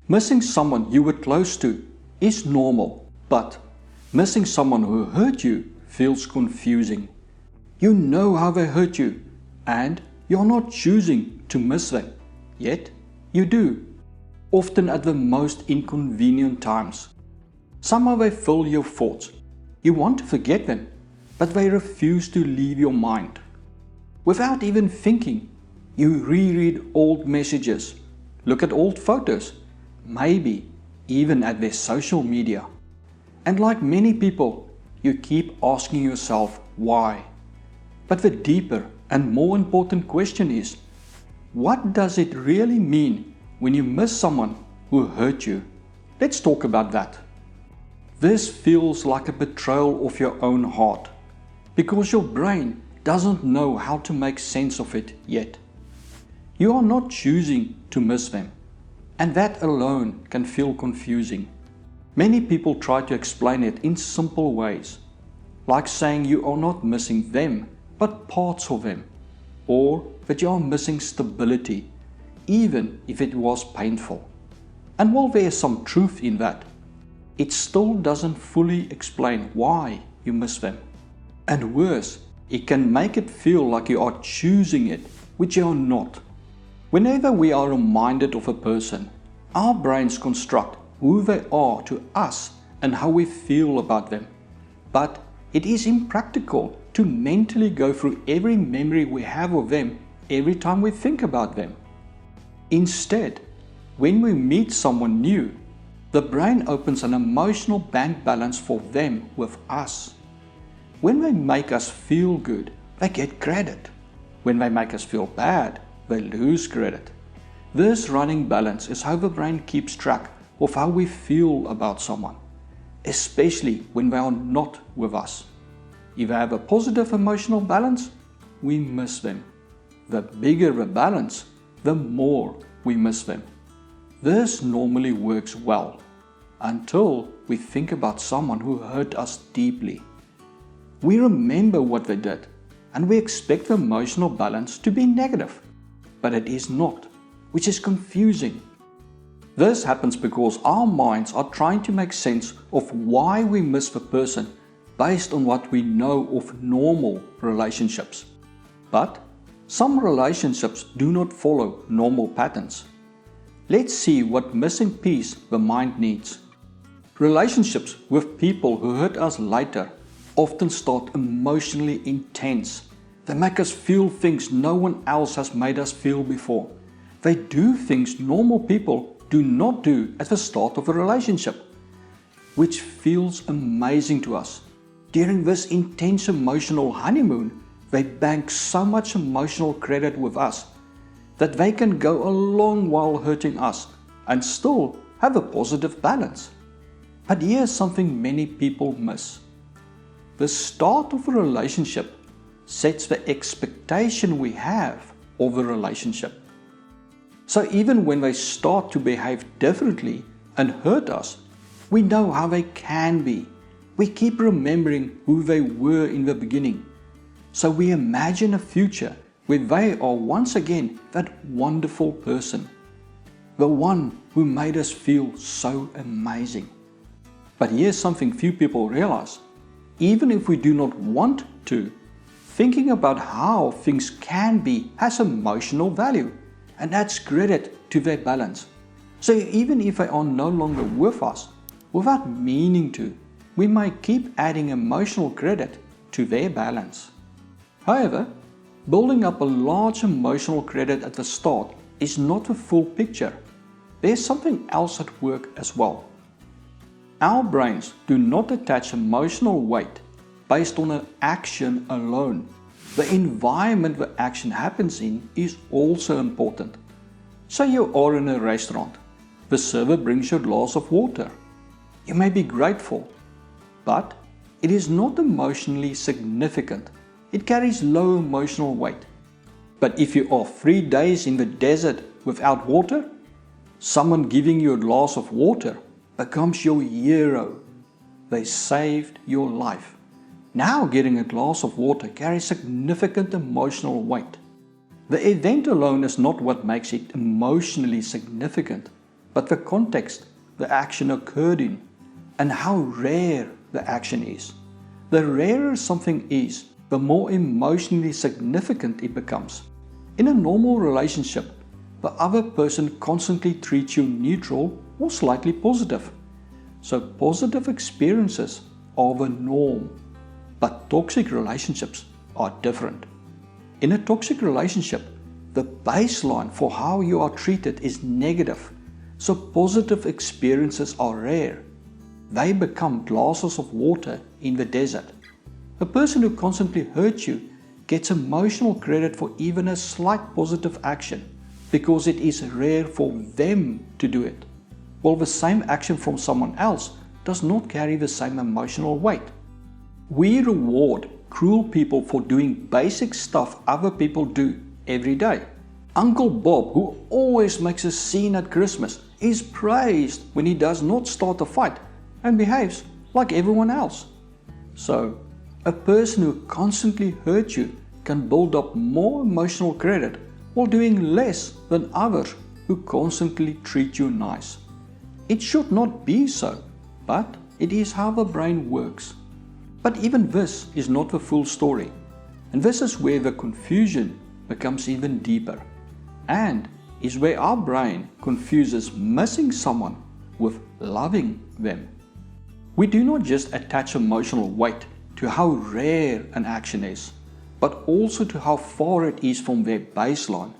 Missing someone you were close to is normal, but missing someone who hurt you feels confusing. You know how they hurt you, and you're not choosing to miss them, yet you do, often at the most inconvenient times. Somehow they fill your thoughts. You want to forget them, but they refuse to leave your mind. Without even thinking, you reread old messages, look at old photos, maybe even at their social media. And like many people, you keep asking yourself why. But the deeper and more important question is, what does it really mean when you miss someone who hurt you? Let's talk about that. This feels like a betrayal of your own heart, because your brain doesn't know how to make sense of it yet. You are not choosing to miss them, and that alone can feel confusing. Many people try to explain it in simple ways, like saying you are not missing them, but parts of them, or that you are missing stability, even if it was painful. And while there is some truth in that, it still doesn't fully explain why you miss them. And worse, it can make it feel like you are choosing it, which you are not. Whenever we are reminded of a person, our brains construct who they are to us and how we feel about them. But it is impractical to mentally go through every memory we have of them every time we think about them. Instead, when we meet someone new, the brain opens an emotional bank balance for them with us. When they make us feel good, they get credit. When they make us feel bad, they lose credit. This running balance is how the brain keeps track of how we feel about someone, especially when they are not with us. If they have a positive emotional balance, we miss them. The bigger the balance, the more we miss them. This normally works well, until we think about someone who hurt us deeply. We remember what they did, and we expect the emotional balance to be negative, but it is not, which is confusing. This happens because our minds are trying to make sense of why we miss the person based on what we know of normal relationships. But some relationships do not follow normal patterns. Let's see what missing piece the mind needs. Relationships with people who hurt us later often start emotionally intense. They make us feel things no one else has made us feel before. They do things normal people do not do at the start of a relationship, which feels amazing to us. During this intense emotional honeymoon, they bank so much emotional credit with us that they can go a long while hurting us and still have a positive balance. But here's something many people miss. The start of a relationship sets the expectation we have of a relationship. So even when they start to behave differently and hurt us, we know how they can be. We keep remembering who they were in the beginning. So we imagine a future where they are once again that wonderful person, the one who made us feel so amazing. But here's something few people realize. Even if we do not want to, thinking about how things can be has emotional value, and adds credit to their balance. So even if they are no longer with us, without meaning to, we might keep adding emotional credit to their balance. However, building up a large emotional credit at the start is not the full picture. There's something else at work as well. Our brains do not attach emotional weight based on an action alone. The environment the action happens in is also important. Say you are in a restaurant. The server brings you a glass of water. You may be grateful, but it is not emotionally significant. It carries low emotional weight. But if you are 3 days in the desert without water, someone giving you a glass of water becomes your hero. They saved your life. Now getting a glass of water carries significant emotional weight. The event alone is not what makes it emotionally significant, but the context the action occurred in, and how rare the action is. The rarer something is, the more emotionally significant it becomes. In a normal relationship, the other person constantly treats you neutral or slightly positive. So positive experiences are the norm, but toxic relationships are different. In a toxic relationship, the baseline for how you are treated is negative, so positive experiences are rare. They become glasses of water in the desert. A person who constantly hurts you gets emotional credit for even a slight positive action because it is rare for them to do it, while the same action from someone else does not carry the same emotional weight. We reward cruel people for doing basic stuff other people do every day. Uncle Bob, who always makes a scene at Christmas, is praised when he does not start a fight and behaves like everyone else. So, a person who constantly hurts you can build up more emotional credit while doing less than others who constantly treat you nice. It should not be so, but it is how the brain works. But even this is not the full story, and this is where the confusion becomes even deeper, and is where our brain confuses missing someone with loving them. We do not just attach emotional weight to how rare an action is, but also to how far it is from their baseline.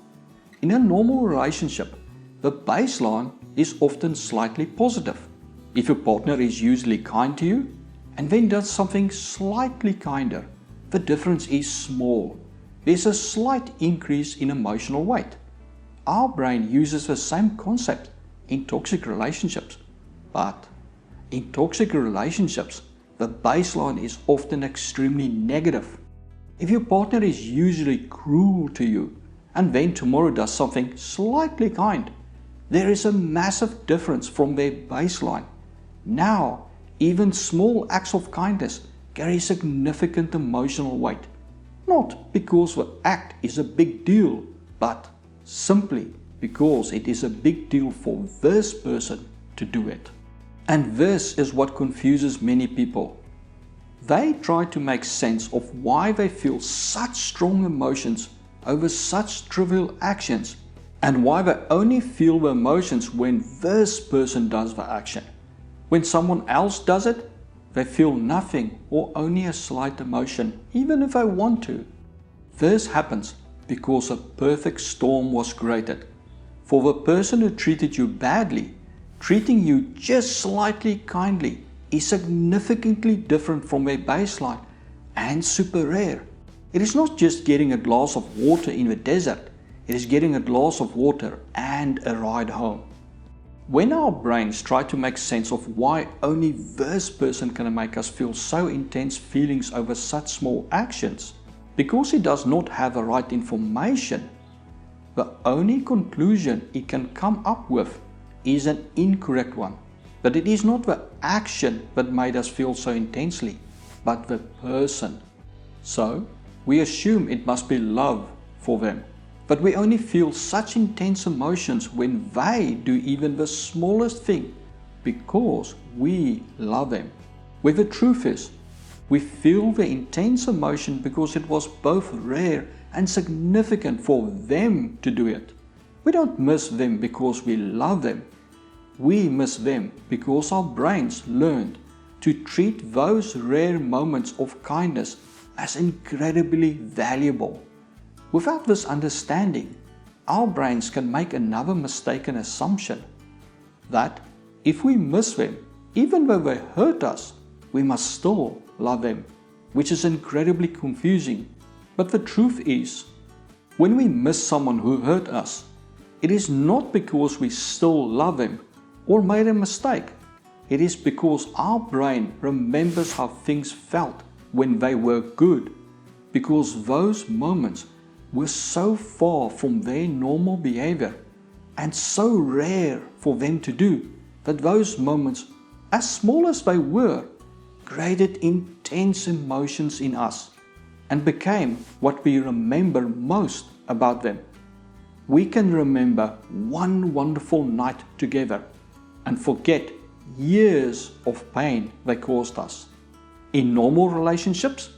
In a normal relationship, the baseline is often slightly positive. If your partner is usually kind to you, and then does something slightly kinder, the difference is small. There's a slight increase in emotional weight. Our brain uses the same concept in toxic relationships, but in toxic relationships, the baseline is often extremely negative. If your partner is usually cruel to you, and then tomorrow does something slightly kind, there is a massive difference from their baseline. Now, even small acts of kindness carry significant emotional weight, not because the act is a big deal, but simply because it is a big deal for this person to do it. And this is what confuses many people. They try to make sense of why they feel such strong emotions over such trivial actions, and why they only feel the emotions when this person does the action. When someone else does it, they feel nothing or only a slight emotion, even if they want to. This happens because a perfect storm was created. For the person who treated you badly, treating you just slightly kindly is significantly different from their baseline and super rare. It is not just getting a glass of water in the desert, it is getting a glass of water and a ride home. When our brains try to make sense of why only this person can make us feel so intense feelings over such small actions, because it does not have the right information, the only conclusion it can come up with is an incorrect one. That it is not the action that made us feel so intensely, but the person. So, we assume it must be love for them. But we only feel such intense emotions when they do even the smallest thing because we love them. Where the truth is, we feel the intense emotion because it was both rare and significant for them to do it. We don't miss them because we love them. We miss them because our brains learned to treat those rare moments of kindness as incredibly valuable. Without this understanding, our brains can make another mistaken assumption that if we miss them, even though they hurt us, we must still love them, which is incredibly confusing. But the truth is, when we miss someone who hurt us, it is not because we still love them or made a mistake. It is because our brain remembers how things felt when they were good, because those moments were so far from their normal behavior and so rare for them to do that those moments, as small as they were, created intense emotions in us and became what we remember most about them. we can remember one wonderful night together and forget years of pain they caused us. In normal relationships,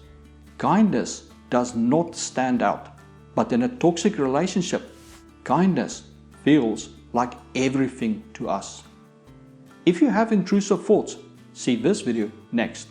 kindness does not stand out, but in a toxic relationship, kindness feels like everything to us. If you have intrusive thoughts, see this video next.